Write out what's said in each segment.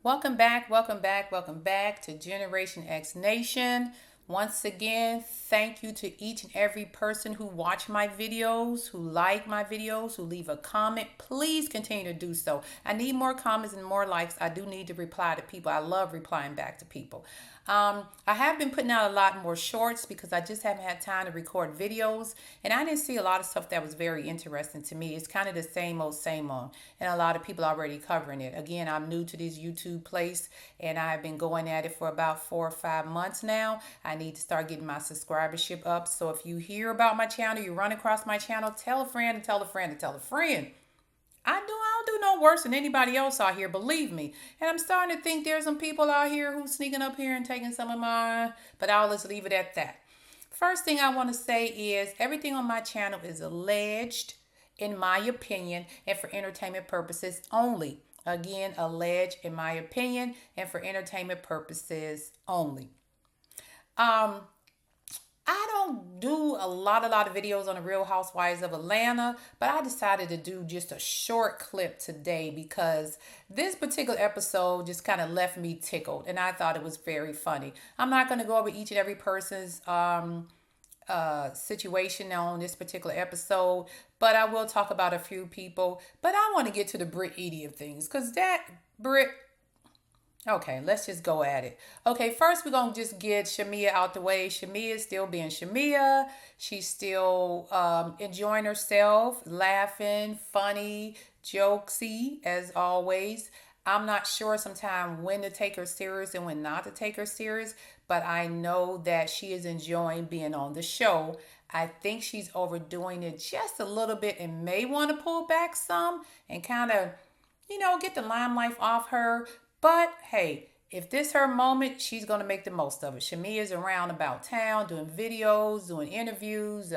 Welcome back, welcome back, welcome back to Generation X Nation. Once again, thank you to each and every person who watch my videos, who like my videos, who leave a comment. Please continue to do so. I need more comments and more likes. I do need to reply to people. I love replying back to people. I have been putting out a lot more shorts because I just haven't had time to record videos. And I didn't see a lot of stuff that was very interesting to me. It's kind of the same old. And a lot of people already covering it. Again, I'm new to this YouTube place and I've been going at it for about 4 or 5 months now. I need to start getting my subscribership up. So if you hear about my channel, you run across my channel, tell a friend and tell a friend and tell a friend. I don't do no worse than anybody else out here, believe me. And I'm starting to think there's some people out here who's sneaking up here and taking some of mine, but I'll just leave it at that. First thing I want to say is everything on my channel is alleged, in my opinion, and for entertainment purposes only. Again, alleged in my opinion and for entertainment purposes only. Um, I don't do a lot of videos on the Real Housewives of Atlanta, but I decided to do just a short clip today because this particular episode just kind of left me tickled and I thought it was very funny. I'm not going to go over each and every person's situation on this particular episode, but I will talk about a few people. But I want to get to the Brit Edie of things because that Brit. Okay, let's just go at it. Okay, first we're gonna just get Shamea out the way. Shamea is still being Shamea. She's still enjoying herself, laughing, funny, jokesy as always. I'm not sure sometimes when to take her serious and when not to take her serious, but I know that she is enjoying being on the show. I think she's overdoing it just a little bit and may want to pull back some and kind of get the limelight off her. But hey, if this her moment, she's gonna make the most of it. Shamia's around about town doing videos, doing interviews,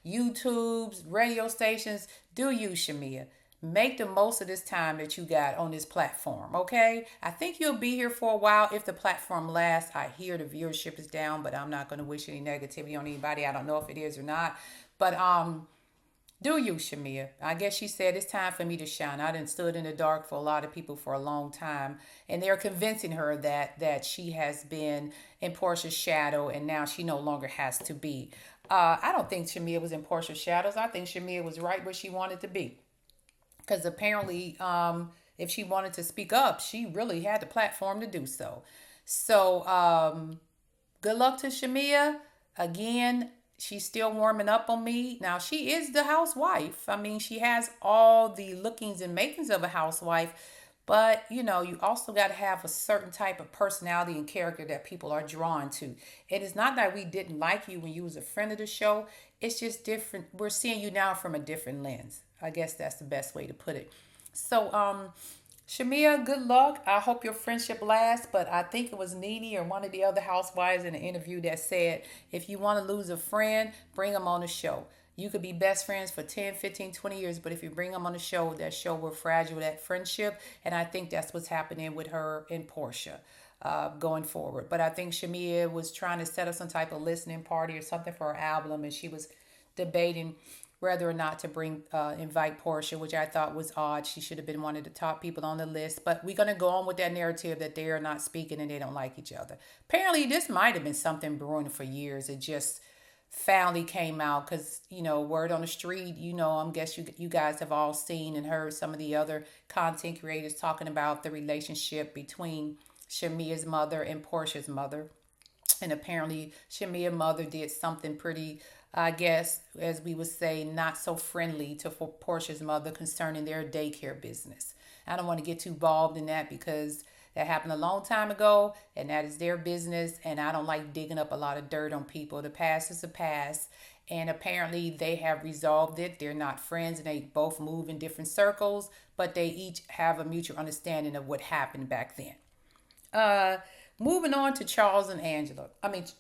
YouTubes, radio stations. Do you, Shamia? Make the most of this time that you got on this platform, okay? I think you'll be here for a while if the platform lasts. I hear the viewership is down, but I'm not gonna wish any negativity on anybody. I don't know if it is or not. But do you, Shamia? I guess she said it's time for me to shine. I done stood in the dark for a lot of people for a long time, and they're convincing her that she has been in Portia's shadow, and now she no longer has to be. I don't think Shamia was in Portia's shadows. I think Shamia was right where she wanted to be, because apparently, if she wanted to speak up, she really had the platform to do so. So, good luck to Shamia. Again, she's still warming up on me. Now, she is the housewife. I mean, she has all the lookings and makings of a housewife, but you also got to have a certain type of personality and character that people are drawn to. It is not that we didn't like you when you was a friend of the show. It's just different. We're seeing you now from a different lens. I guess that's the best way to put it. So, Shamia, good luck. I hope your friendship lasts. But I think it was Nene or one of the other housewives in an interview that said, if you want to lose a friend, bring them on the show. You could be best friends for 10, 15, 20 years, but if you bring them on the show, that show will fragile that friendship. And I think that's what's happening with her and Portia going forward. But I think Shamia was trying to set up some type of listening party or something for her album, and she was debating whether or not to invite Portia, which I thought was odd. She should have been one of the top people on the list. But we're gonna go on with that narrative that they are not speaking and they don't like each other. Apparently, this might have been something brewing for years. It just finally came out because word on the street. I'm guess you guys have all seen and heard some of the other content creators talking about the relationship between Shamia's mother and Portia's mother. And apparently, Shamia's mother did something pretty, I guess, as we would say, not so friendly to Portia's mother concerning their daycare business. I don't want to get too involved in that because that happened a long time ago and that is their business. And I don't like digging up a lot of dirt on people. The past is the past. And apparently they have resolved it. They're not friends and they both move in different circles, but they each have a mutual understanding of what happened back then. Uh, Moving on to Charles and Angela.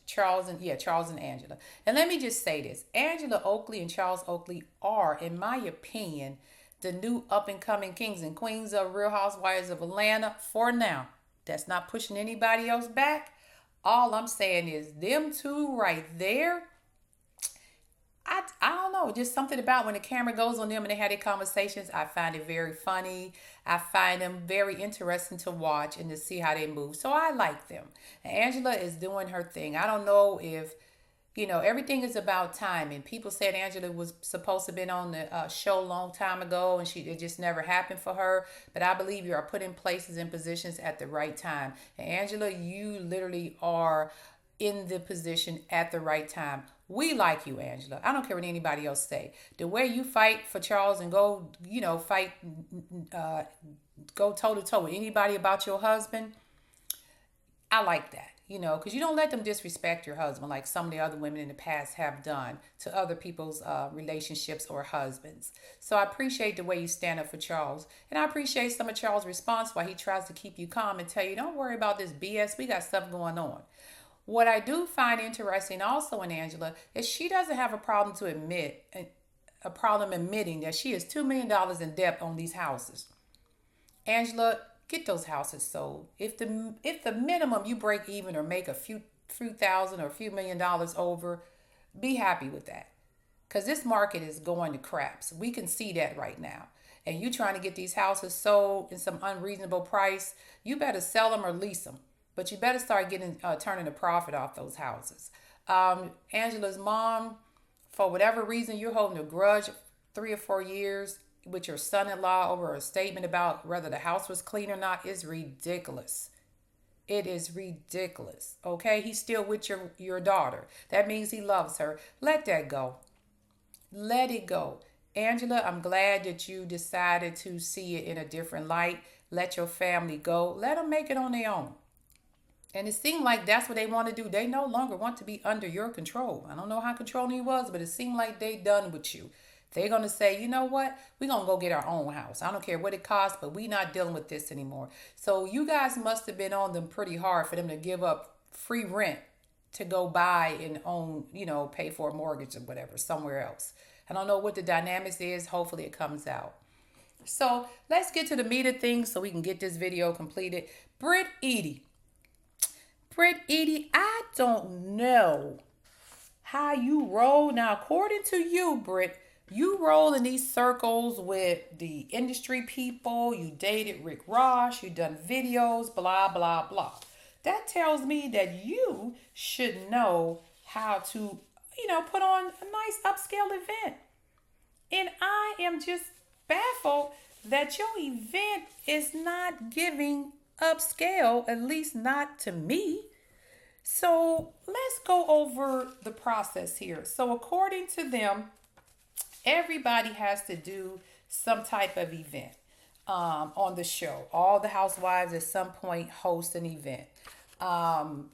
Charles and Angela. And let me just say this. Angela Oakley and Charles Oakley are, in my opinion, the new up and coming kings and queens of Real Housewives of Atlanta for now. That's not pushing anybody else back. All I'm saying is them two right there. I don't know, just something about when the camera goes on them and they have their conversations. I find it very funny. I find them very interesting to watch and to see how they move. So I like them. And Angela is doing her thing. I don't know if everything is about timing. People said Angela was supposed to have been on the show a long time ago, and it just never happened for her. But I believe you are put in places and positions at the right time. And Angela, you literally are in the position at the right time. We like you, Angela. I don't care what anybody else say. The way you fight for Charles and go, fight, uh, go toe to toe with anybody about your husband, I like that, because you don't let them disrespect your husband like some of the other women in the past have done to other people's relationships or husbands. So I appreciate the way you stand up for Charles. And I appreciate some of Charles' response while he tries to keep you calm and tell you, don't worry about this BS. We got stuff going on. What I do find interesting also in Angela is she doesn't have a problem admitting that she is $2 million in debt on these houses. Angela, get those houses sold. If the minimum you break even or make a few thousand or a few $1 million over, be happy with that. Because this market is going to craps. We can see that right now. And you trying to get these houses sold in some unreasonable price, you better sell them or lease them. But you better start turning a profit off those houses. Angela's mom, for whatever reason, you're holding a grudge 3 or 4 years with your son-in-law over a statement about whether the house was clean or not is ridiculous. It is ridiculous. Okay, he's still with your daughter. That means he loves her. Let that go. Let it go. Angela, I'm glad that you decided to see it in a different light. Let your family go. Let them make it on their own. And it seemed like that's what they want to do. They no longer want to be under your control. I don't know how controlling he was, but it seemed like they done with you. They're going to say, you know what? We're going to go get our own house. I don't care what it costs, but we're not dealing with this anymore. So you guys must have been on them pretty hard for them to give up free rent to go buy and own, pay for a mortgage or whatever somewhere else. I don't know what the dynamics is. Hopefully it comes out. So let's get to the meat of things so we can get this video completed. Britt Eady, I don't know how you roll. Now, according to you, Britt, you roll in these circles with the industry people. You dated Rick Ross. You done videos, blah, blah, blah. That tells me that you should know how to, put on a nice upscale event. And I am just baffled that your event is not giving upscale, at least not to me. So let's go over the process here. So according to them, everybody has to do some type of event on the show. All the housewives at some point host an event. And,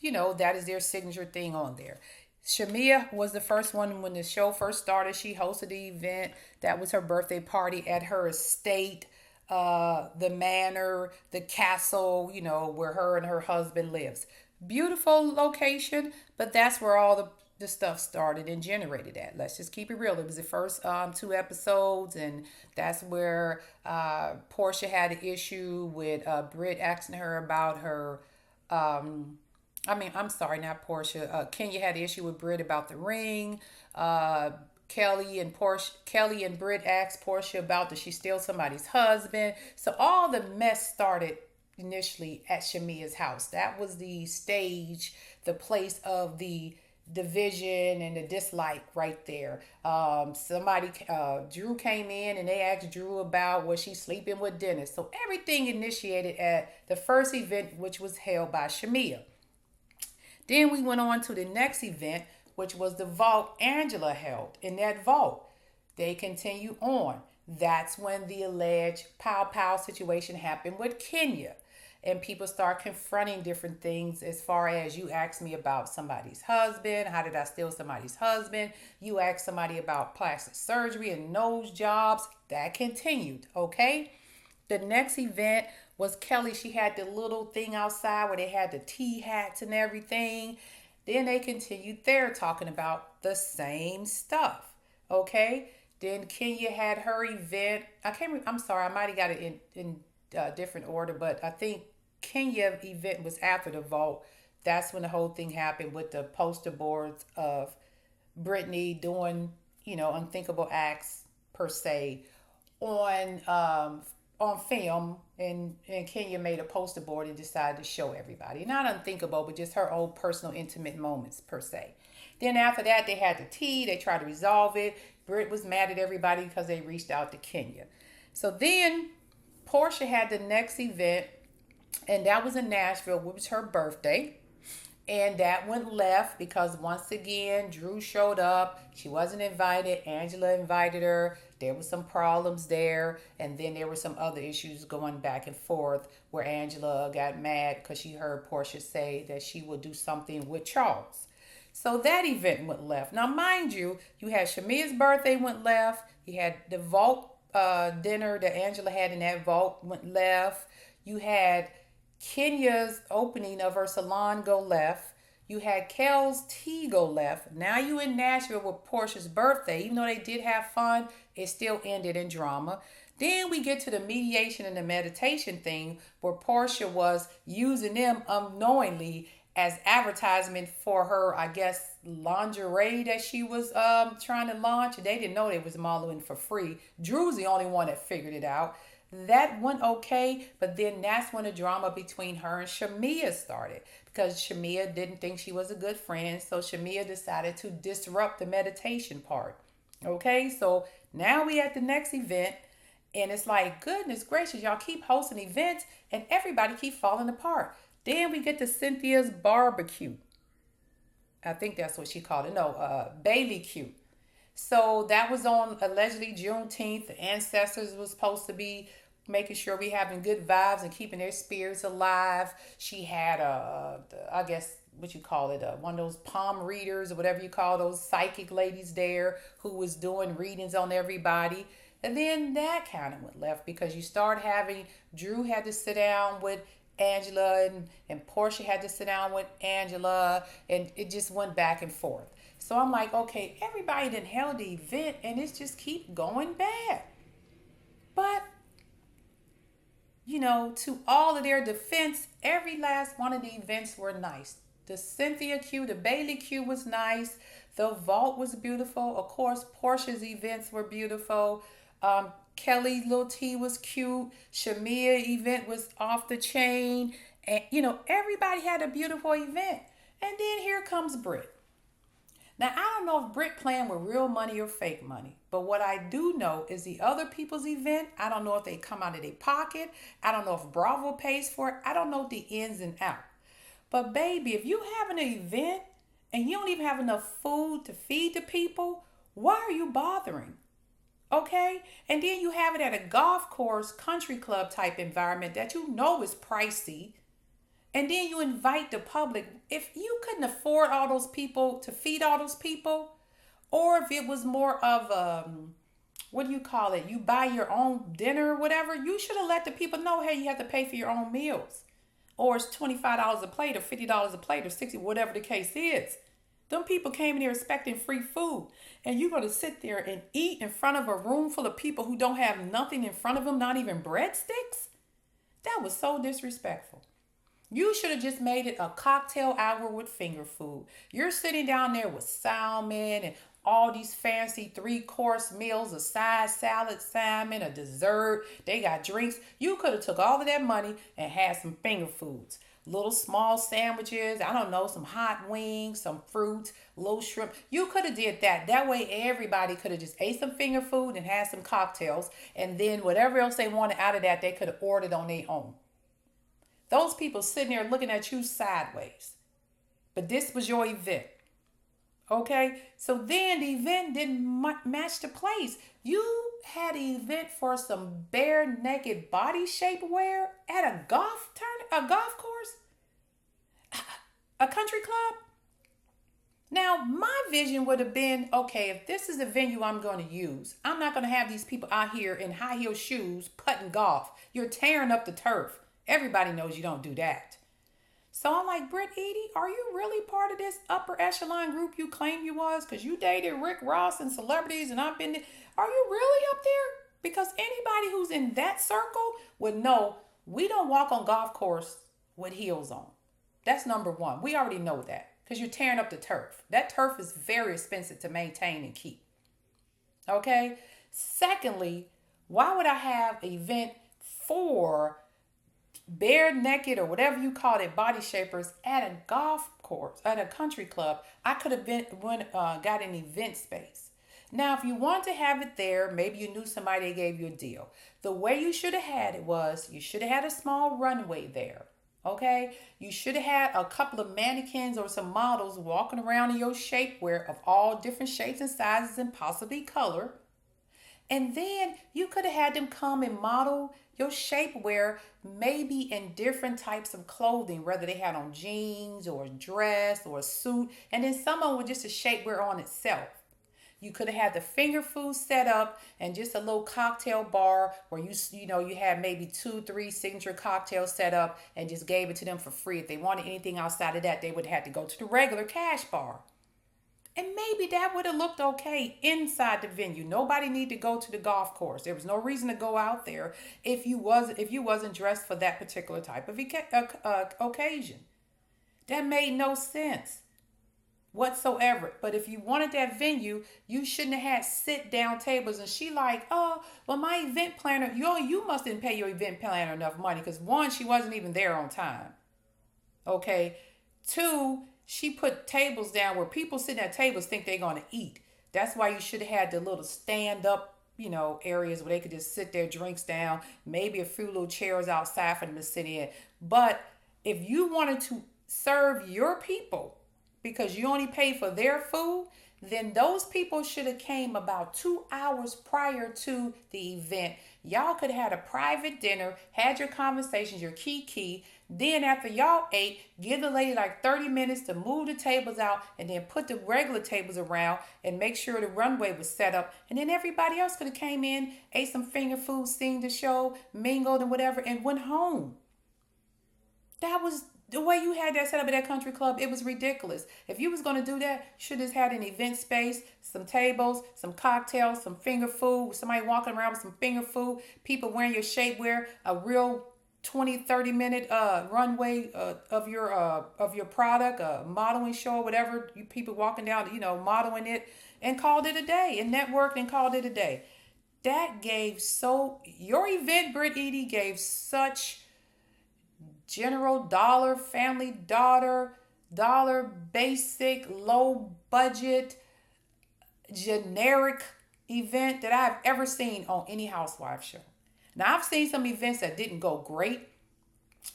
that is their signature thing on there. Shamia was the first one when the show first started. She hosted the event. That was her birthday party at her estate, the manor, the castle, where her and her husband lives. Beautiful location, but that's where all the stuff started and generated at. Let's just keep it real. It was the first 2 episodes, and that's where Portia had an issue with Britt asking her about her. I'm sorry, not Portia. Kenya had an issue with Britt about the ring. Kelly and Britt asked Portia about, did she steal somebody's husband? So all the mess started initially at Shamia's house. That was the stage, the place of the division and the dislike right there. Drew came in and they asked Drew about, was she sleeping with Dennis? So everything initiated at the first event, which was held by Shamia. Then we went on to the next event, which was the vault Angela held. In that vault, they continue on. That's when the alleged pow situation happened with Kenya. And people start confronting different things as far as, you asked me about somebody's husband. How did I steal somebody's husband? You asked somebody about plastic surgery and nose jobs. That continued, okay? The next event was Kelly. She had the little thing outside where they had the tea hats and everything. Then they continued there talking about the same stuff, okay? Then Kenya had her event. I'm sorry, I might have got it in different order, but I think Kenya event was after the vault. That's when the whole thing happened with the poster boards of Brittany doing, unthinkable acts per se on film, and Kenya made a poster board and decided to show everybody. Not unthinkable, but just her own personal intimate moments per se. Then after that, they had the tea. They tried to resolve it. Britt was mad at everybody because they reached out to Kenya. So then Portia had the next event, and that was in Nashville, which was her birthday. And that went left because once again, Drew showed up. She wasn't invited. Angela invited her. There was some problems there. And then there were some other issues going back and forth where Angela got mad because she heard Portia say that she would do something with Charles. So that event went left. Now, mind you, you had Shamia's birthday went left. You had the vault dinner that Angela had in that vault went left. You had Kenya's opening of her salon go left. You had Kel's tea go left. Now you in Nashville with Portia's birthday. Even though they did have fun, it still ended in drama. Then we get to the mediation and the meditation thing where Portia was using them unknowingly as advertisement for her, I guess, lingerie that she was trying to launch. They didn't know they was modeling for free. Drew's the only one that figured it out. That went okay, but then that's when the drama between her and Shamia started because Shamia didn't think she was a good friend, so Shamia decided to disrupt the meditation part. Okay, so now we at the next event, and it's like, goodness gracious, y'all keep hosting events and everybody keep falling apart. Then we get to Cynthia's barbecue. I think that's what she called it. No, Bailey Q. So that was on allegedly Juneteenth. The ancestors was supposed to be making sure we having good vibes and keeping their spirits alive. She had I guess what you call it, one of those palm readers or whatever you call those psychic ladies there who was doing readings on everybody. And then that kind of went left because you start having Drew had to sit down with Angela and Portia had to sit down with Angela, and it just went back and forth. So I'm like, okay, everybody done held the event and it's just keep going bad. But, to all of their defense, every last one of the events were nice. The Cynthia Q, the Bailey Q was nice. The vault was beautiful. Of course, Portia's events were beautiful. Kelly's little tea was cute. Shamia event was off the chain. And, everybody had a beautiful event. And then here comes Britt. Now, I don't know if Britt playing with real money or fake money. But what I do know is the other people's event, I don't know if they come out of their pocket. I don't know if Bravo pays for it. I don't know the ins and out. But baby, if you have an event and you don't even have enough food to feed the people, why are you bothering? Okay? And then you have it at a golf course, country club type environment that you know is pricey. And then you invite the public. If you couldn't afford all those people to feed all those people, or if it was more of what do you call it? You buy your own dinner or whatever, you should have let the people know, hey, you have to pay for your own meals. Or it's $25 a plate or $50 a plate or $60, whatever the case is. Them people came in here expecting free food. And you're going to sit there and eat in front of a room full of people who don't have nothing in front of them, not even breadsticks? That was so disrespectful. You should have just made it a cocktail hour with finger food. You're sitting down there with salmon and all these fancy 3-course meals, a side salad, salmon, a dessert. They got drinks. You could have took all of that money and had some finger foods. Little small sandwiches, I don't know, some hot wings, some fruit, little shrimp. You could have did that. That way everybody could have just ate some finger food and had some cocktails. And then whatever else they wanted out of that, they could have ordered on their own. Those people sitting there looking at you sideways. But this was your event. Okay? So then the event didn't match the place. You had an event for some bare naked body shapewear at a golf course? A country club? Now, my vision would have been, okay, if this is the venue I'm going to use, I'm not going to have these people out here in high heel shoes putting golf. You're tearing up the turf. Everybody knows you don't do that. So I'm like, Britt Edie, are you really part of this upper echelon group you claim you was? Because you dated Rick Ross and celebrities and I've been there. Are you really up there? Because anybody who's in that circle would know we don't walk on golf course with heels on. That's number one. We already know that. because you're tearing up the turf. That turf is very expensive to maintain and keep. Okay? Secondly, why would I have an event for bare naked or whatever you call it, body shapers at a golf course, at a country club? I could have got an event space. Now, if you want to have it there, maybe you knew somebody that gave you a deal. The way you should have had it was you should have had a small runway there. Okay? You should have had a couple of mannequins or some models walking around in your shapewear of all different shapes and sizes and possibly color. And then you could have had them come and model your shapewear maybe in different types of clothing, whether they had on jeans or a dress or a suit, and then some of them with just a shapewear on itself. You could have had the finger food set up and just a little cocktail bar where you had maybe 2-3 signature cocktails set up and just gave it to them for free. If they wanted anything outside of that, they would have to go to the regular cash bar. And maybe that would have looked okay inside the venue. Nobody needed to go to the golf course. There was no reason to go out there if you wasn't dressed for that particular type of occasion. That made no sense whatsoever. But if you wanted that venue, you shouldn't have had sit down tables. And she like, oh, well, my event planner, you must didn't pay your event planner enough money, because one, she wasn't even there on time. Okay. Two, she put tables down where people sitting at tables think they're going to eat. That's why you should have had the little stand up, areas where they could just sit their drinks down, maybe a few little chairs outside for them to sit in. But if you wanted to serve your people because you only paid for their food, then those people should have came about 2 hours prior to the event. Y'all could have had a private dinner, had your conversations, your key. Then after y'all ate, give the lady like 30 minutes to move the tables out and then put the regular tables around and make sure the runway was set up. And then everybody else could have came in, ate some finger food, seen the show, mingled and whatever, and went home. That was the way you had that set up at that country club. It was ridiculous. If you was going to do that, you should have had an event space, some tables, some cocktails, some finger food, somebody walking around with some finger food, people wearing your shapewear, a real 20-30 minute runway of your product, a modeling show, whatever, you people walking down, modeling it, and called it a day, and networked and called it a day. That gave your event, Britt Edie, gave such general dollar, family dollar, basic, low budget, generic event that I've ever seen on any Housewives show. Now, I've seen some events that didn't go great,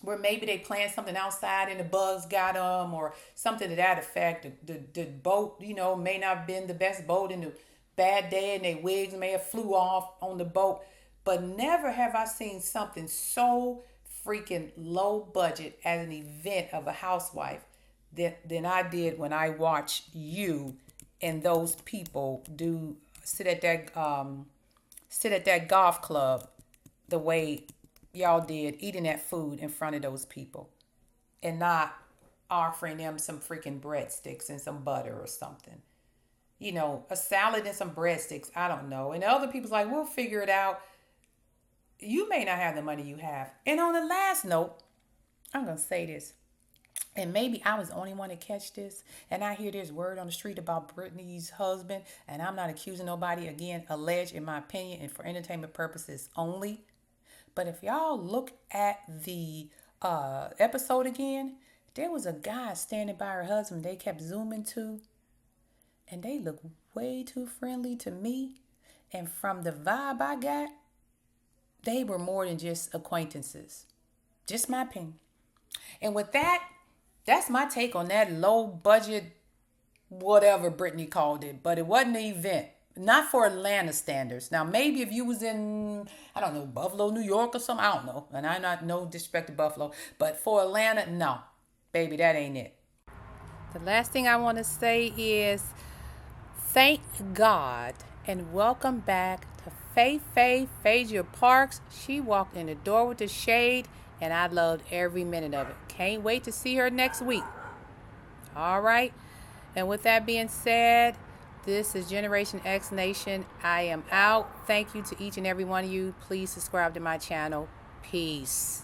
where maybe they planned something outside and the bugs got them, or something to that effect. The boat, may not have been the best boat, and the bad day, and their wigs may have flew off on the boat. But never have I seen something so freaking low budget as an event of a housewife than I did when I watched you and those people sit at that golf club the way y'all did, eating that food in front of those people and not offering them some freaking breadsticks and some butter or something. A salad and some breadsticks, I don't know. And the other people's like, we'll figure it out. You may not have the money you have. And on the last note, I'm going to say this. And maybe I was the only one to catch this. And I hear this word on the street about Brittany's husband. And I'm not accusing nobody. Again, alleged in my opinion and for entertainment purposes only. But if y'all look at the episode again, there was a guy standing by her husband they kept zooming to. And they look way too friendly to me. And from the vibe I got, they were more than just acquaintances. Just my opinion. And with that, that's my take on that low budget, whatever Brittany called it. But it wasn't an event. Not for Atlanta standards. Now, maybe if you was in, I don't know, Buffalo, New York or something, I don't know. And I'm not, no disrespect to Buffalo. But for Atlanta, no. Baby, that ain't it. The last thing I want to say is thank God and welcome back to Phaedra Parks. She walked in the door with the shade, and I loved every minute of it. Can't wait to see her next week. All right. And with that being said, this is Generation X Nation. I am out. Thank you to each and every one of you. Please subscribe to my channel. Peace.